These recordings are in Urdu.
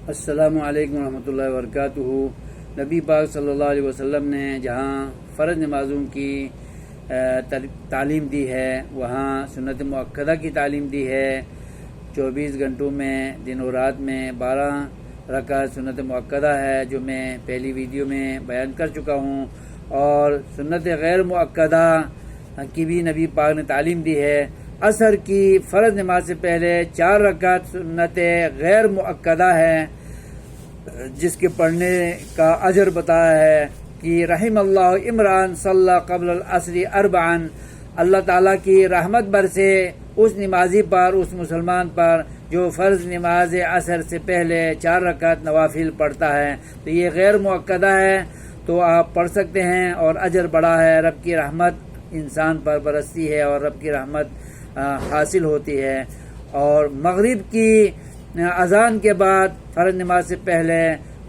السلام علیکم ورحمۃ اللہ وبرکاتہ۔ نبی پاک صلی اللہ علیہ وسلم نے جہاں فرض نمازوں کی تعلیم دی ہے، وہاں سنت مؤکدہ کی تعلیم دی ہے۔ 24 گھنٹوں میں دن و رات میں 12 رکعت سنت مؤکدہ ہے، جو میں پہلی ویڈیو میں بیان کر چکا ہوں، اور سنت غیر مؤکدہ کی بھی نبی پاک نے تعلیم دی ہے۔ عصر کی فرض نماز سے پہلے 4 رکعت سنت غیر مؤکدہ ہے، جس کے پڑھنے کا اجر بتایا ہے کہ رحم اللہ عمران صلی قبل العصر 4، اللہ تعالیٰ کی رحمت برسے اس نمازی پر، اس مسلمان پر جو فرض نماز عصر سے پہلے 4 رکعت نوافل پڑھتا ہے۔ تو یہ غیر مؤکدہ ہے، تو آپ پڑھ سکتے ہیں اور اجر بڑا ہے۔ رب کی رحمت انسان پر برستی ہے اور رب کی رحمت حاصل ہوتی ہے۔ اور مغرب کی اذان کے بعد فرض نماز سے پہلے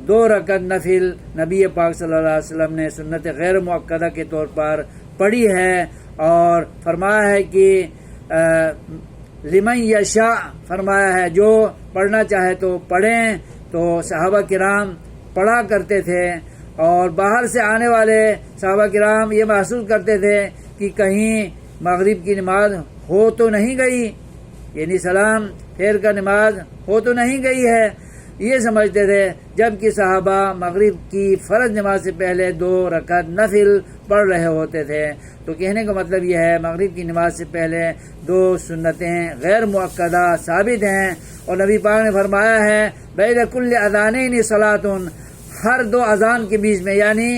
2 رکعت نفل نبی پاک صلی اللہ علیہ وسلم نے سنت غیر مؤکدہ کے طور پر پڑھی ہے، اور فرمایا ہے کہ لمن یشاء، فرمایا ہے جو پڑھنا چاہے تو پڑھیں۔ تو صحابہ کرام پڑھا کرتے تھے، اور باہر سے آنے والے صحابہ کرام یہ محسوس کرتے تھے کہ کہیں مغرب کی نماز ہو تو نہیں گئی، یعنی سلام پھیر کا نماز ہو تو نہیں گئی ہے، یہ سمجھتے تھے، جبکہ صحابہ مغرب کی فرض نماز سے پہلے 2 رکعت نفل پڑھ رہے ہوتے تھے۔ تو کہنے کا مطلب یہ ہے، مغرب کی نماز سے پہلے 2 سنتیں غیر مؤکدہ ثابت ہیں، اور نبی پاک نے فرمایا ہے بین کل اذانین صلاۃ، ہر 2 اذان کے بیچ میں، یعنی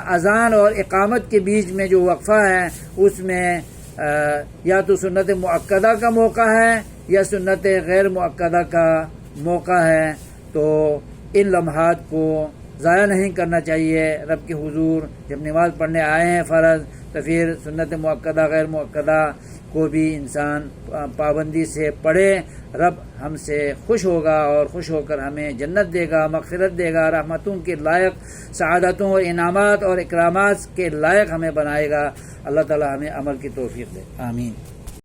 اذان اور اقامت کے بیچ میں جو وقفہ ہے، اس میں یا تو سنت مؤکدہ کا موقع ہے یا سنت غیر مؤکدہ کا موقع ہے۔ تو ان لمحات کو ضائع نہیں کرنا چاہیے۔ رب کے حضور جب نماز پڑھنے آئے ہیں فرض، تو پھر سنت مؤکدہ غیر مؤکدہ کو بھی انسان پابندی سے پڑھے۔ رب ہم سے خوش ہوگا اور خوش ہو کر ہمیں جنت دے گا، مغفرت دے گا، رحمتوں کے لائق، سعادتوں اور انعامات اور اکرامات کے لائق ہمیں بنائے گا۔ اللہ تعالی ہمیں عمل کی توفیق دے، آمین۔